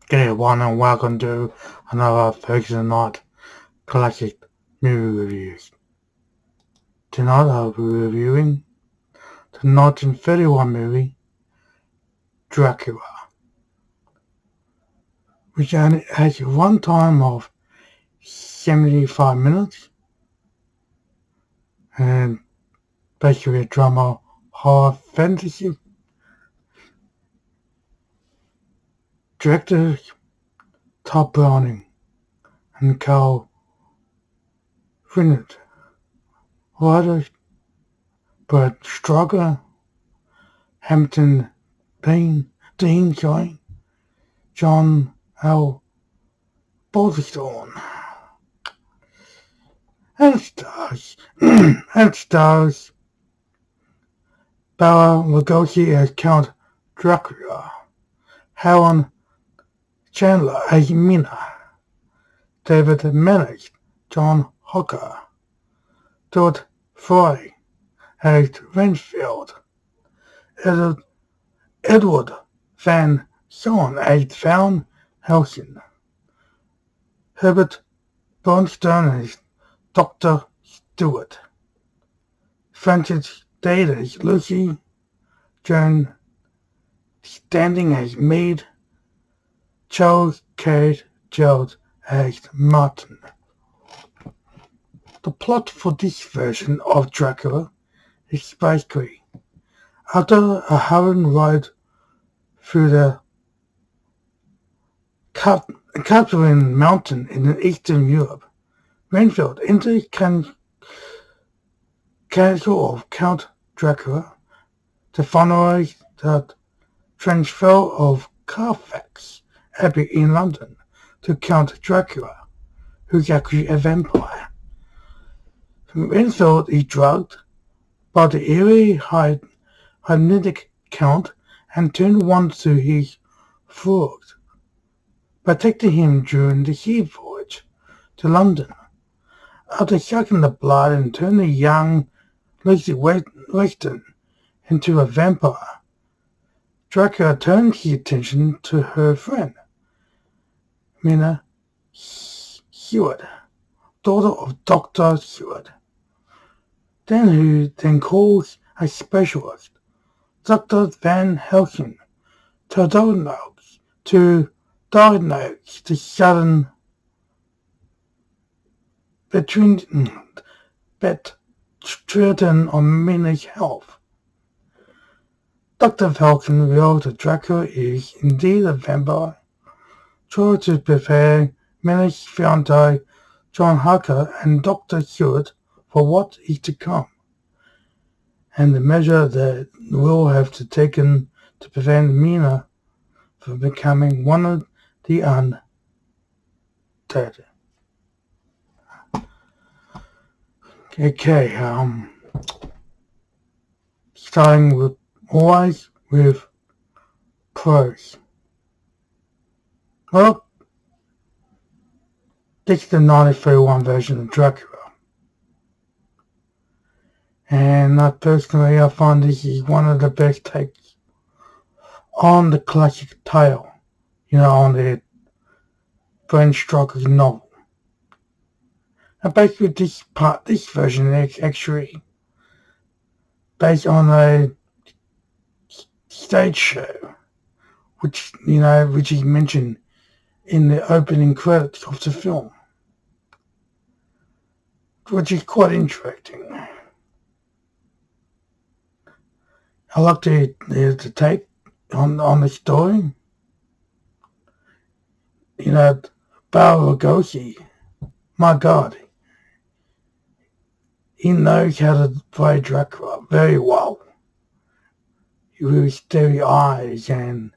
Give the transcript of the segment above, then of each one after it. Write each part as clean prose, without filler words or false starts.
G'day everyone and welcome to another Thursday night classic movie reviews. Tonight I'll be reviewing the 1931 movie Dracula, which only has a runtime of 75 minutes and basically a drama horror fantasy. Directors Todd Browning and Carl Freund. Writers Brad Stoker, Hampton Deane, John L. Balderston, and stars Bela Lugosi as Count Dracula, Helen Chandler as Mina, David Manage, John Harker, Dwight Frye as Renfield, Edward Van Sloan as Helsing, Herbert Bunston as Dr. Stewart, Francis Dade as Lucy, Joan Standing as Maid, Charles K. Gerald as Martin. The plot for this version of Dracula is basically, after a harrowing ride through the Carpathian mountain in Eastern Europe, Renfield enters the castle of Count Dracula to finalize the transferral of Carfax Abbey in London to Count Dracula, who's actually a vampire. Renfield is drugged by the eerily hypnotic Count and turned once to his thralls, protecting him during the sea voyage to London. After sucking the blood and turning young Lucy Weston into a vampire, Dracula turns his attention to her friend, Mina Seward, daughter of Dr. Seward, who then calls a specialist, Dr. Van Helsing, to diagnose the sudden threaten on Mina's health. Dr. Falcon reveals that Dracula is indeed a vampire, tries to prepare Mina's fiancé John Harker and Dr. Seward for what is to come, and the measure that will have to taken to prevent Mina from becoming one of the undead. Okay, starting with always with pros. Well, this is the 1931 version of Dracula. And I find this is one of the best takes on the classic tale, on the Bram Stoker's novel. And basically this version is actually based on a stage show, which is mentioned in the opening credits of the film, which is quite interesting. I like the take on the story. Bela Lugosi, my God, he knows how to play Dracula very well. With his steady eyes and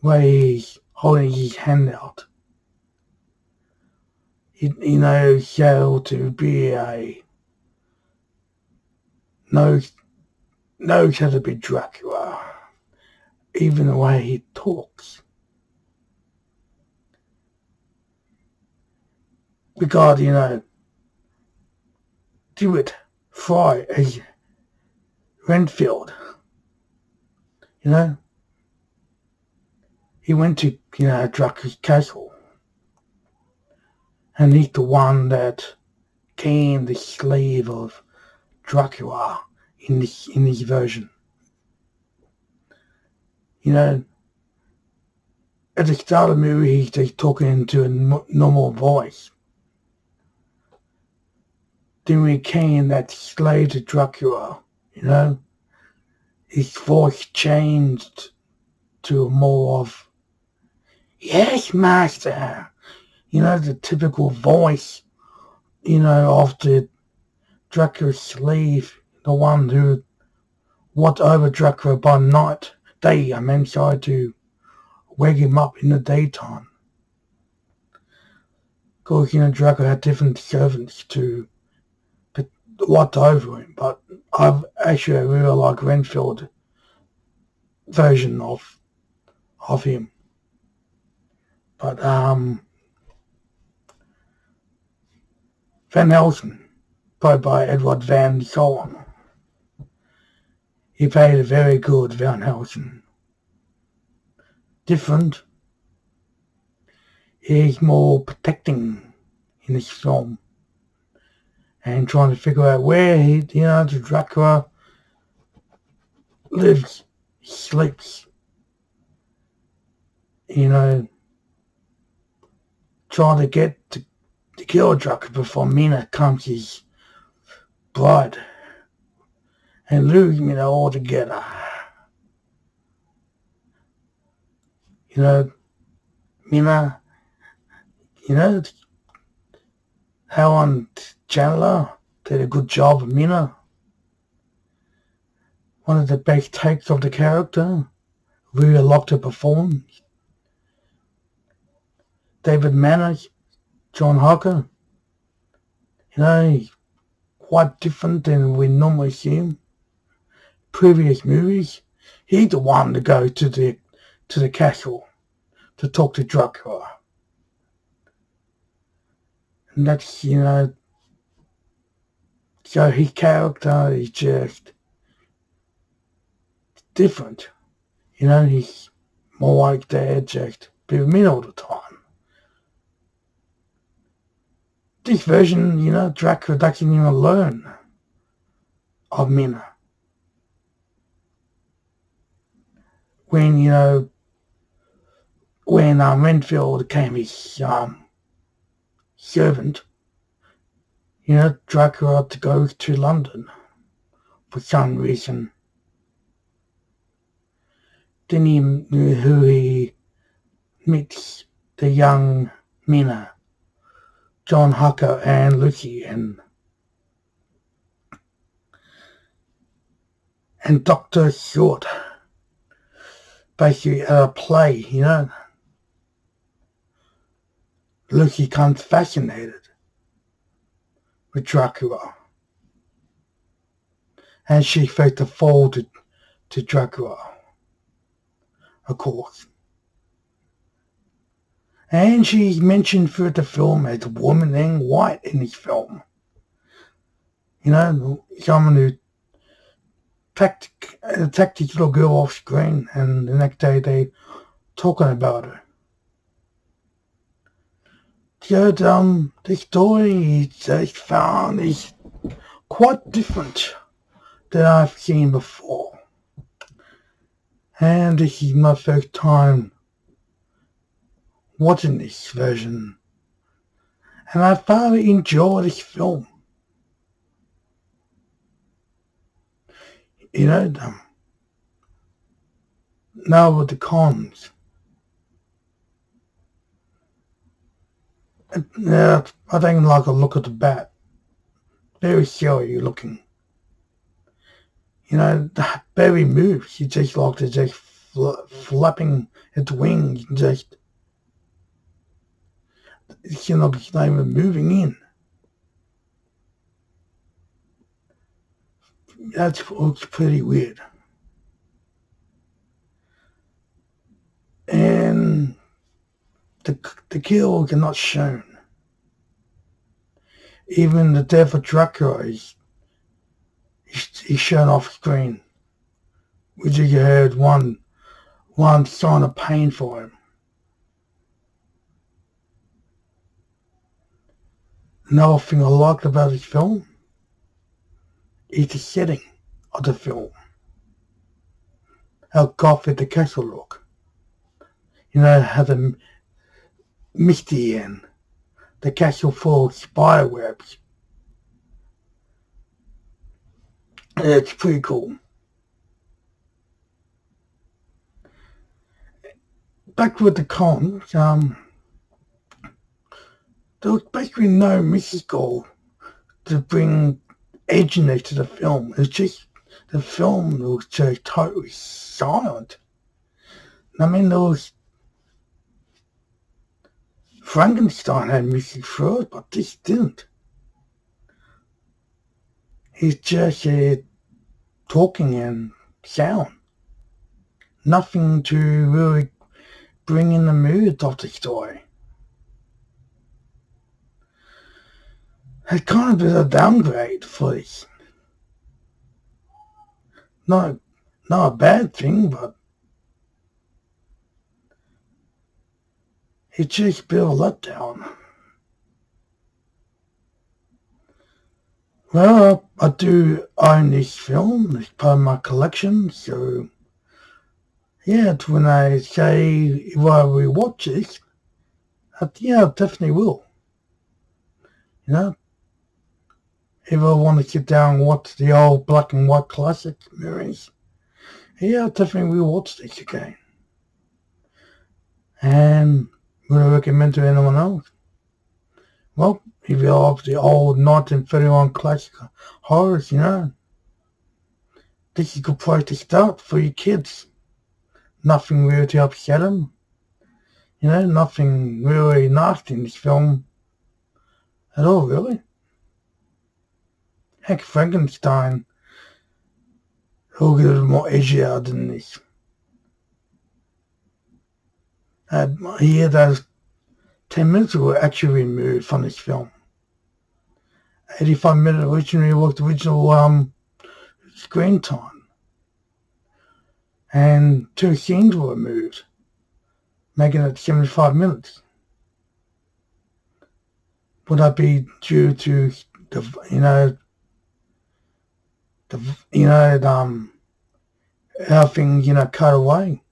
the way he's holding his hand out. He knows how to be knows how to be Dracula, even the way he talks. Because, Dwight, Frye as Renfield, he went to, Dracula's castle. And he's the one that came the slave of Dracula in this version. At the start of the movie, he's talking to a normal voice. Then we came that slave to Dracula, his voice changed to more of, "Yes, master," the typical voice, of the Dracula slave, the one who watched over Dracula by night, tried to wake him up in the daytime. Of course, Dracula had different servants to watch over him, but I really like Renfield version of him. But Van Helsing, played by Edward Van Solon. He played a very good Van Helsing. Different. He's more protecting in this film and trying to figure out where the Dracula lives, sleeps. Trying to get to kill Dracula before Mina comes his bride and lose Mina altogether. Mina, Helen Chandler did a good job of Mina. One of the best takes of the character. Really liked her performance. David Manners, John Harker, quite different than we normally see him. Previous movies, he's the one to go to the castle to talk to Dracula. And that's, so his character is just different. He's more like that, just be with me all the time. This version, Dracula doesn't even learn of Mina. When Renfield became his servant, Dracula had to go to London for some reason. Then he meets the young Mina, John Harker and Lucy and Dr. Seward. Basically at a play, Lucy becomes fascinated with Dracula. And she faked to fall to Dracula, of course. And she's mentioned through the film as a woman in white in this film. Someone who attacked this little girl off screen, and the next day they talking about her. So the story they found is quite different than I've seen before. And this is my first time watching this version, and I thoroughly enjoy this film. Now with the cons. I don't like a look at the bat. Very silly looking. The very moves. He just like to just flapping its wings, just it's not even moving in. That looks pretty weird. And the kills are not shown. Even the death of Dracula is shown off screen, which you heard one sign of pain for him. Another thing I liked about this film is the setting of the film. How gothic the castle look. How the misty and the castle full of spider webs. It's pretty cool. Back with the cons, there was basically no musical to bring edginess to the film. It's just the film was just totally silent. I mean, there was Frankenstein had music first, but this didn't. He's just talking and sound. Nothing to really bring in the mood of the story. It's kind of a downgrade for this. Not a bad thing, but it's just a bit of a letdown. Well, I do own this film. It's part of my collection, so yeah, when I say if I rewatch it, yeah, I definitely will. If I want to sit down and watch the old black and white classic movies, yeah, I definitely will watch this again. And would I recommend to anyone else? Well, if you love the old 1931 classic horrors, this is a good place to start for your kids. Nothing really to upset them. Nothing really nasty in this film at all, really. Heck, Frankenstein will get a little more edgier than this. Here, those 10 minutes were actually removed from this film. 85 minutes originally was the original screen time. And 2 scenes were removed, making it 75 minutes. Would that be due to how things, cut away?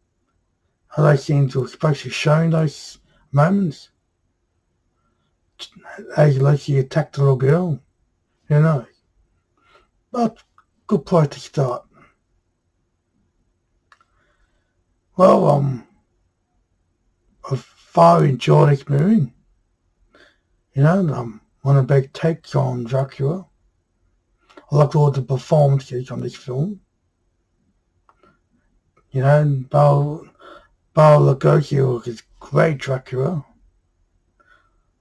How they seem to especially showing those moments? As Lucy attacked the little girl. Who knows? But good place to start. Well, I thoroughly enjoyed this movie. One of the big takes on Dracula. I liked all the performances on this film. Bela Lugosi was great Dracula.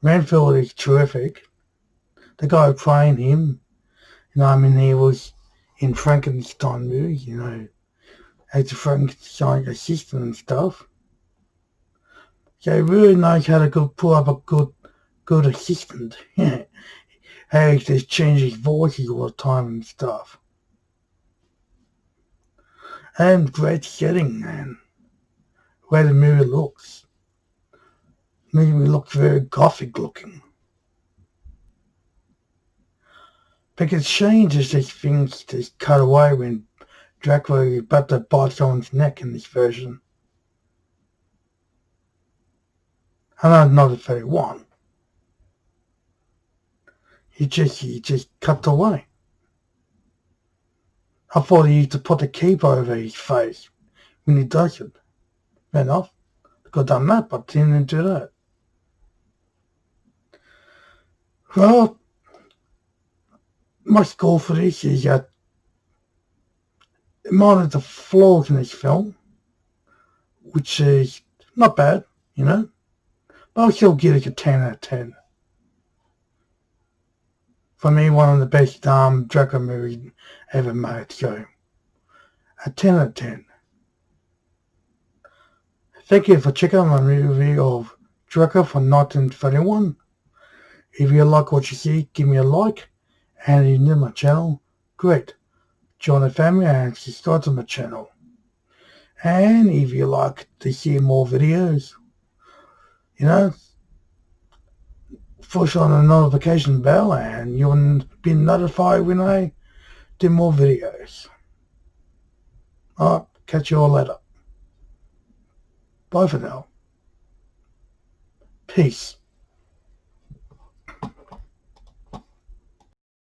Renfield is terrific. The guy playing him, he was in Frankenstein movie, as a Frankenstein assistant and stuff. So he really knows how to pull up a good assistant. How he just changes his voices all the time and stuff. And great setting, man. The way the movie looks. The movie looks very gothic looking. Because changes these things just cut away when Dracula is about to bite someone's neck in this version. I know not the 31. He just cut away. I thought he used to put the cape over his face when he does it. Fair enough. I could have done that, but he didn't do that. Well, my score for this is that minus the flaws in this film, which is not bad, but I'll still give it a 10 out of 10. For me, one of the best Dracula movies ever made, so a 10 out of 10. Thank you for checking out my review of Dracula from 1931. If you like what you see, give me a like, and if you're new to my channel, great. Join the family and subscribe to my channel. And if you like to see more videos, push on the notification bell and you'll be notified when I do more videos. Alright, catch you all later. Bye for now. Peace.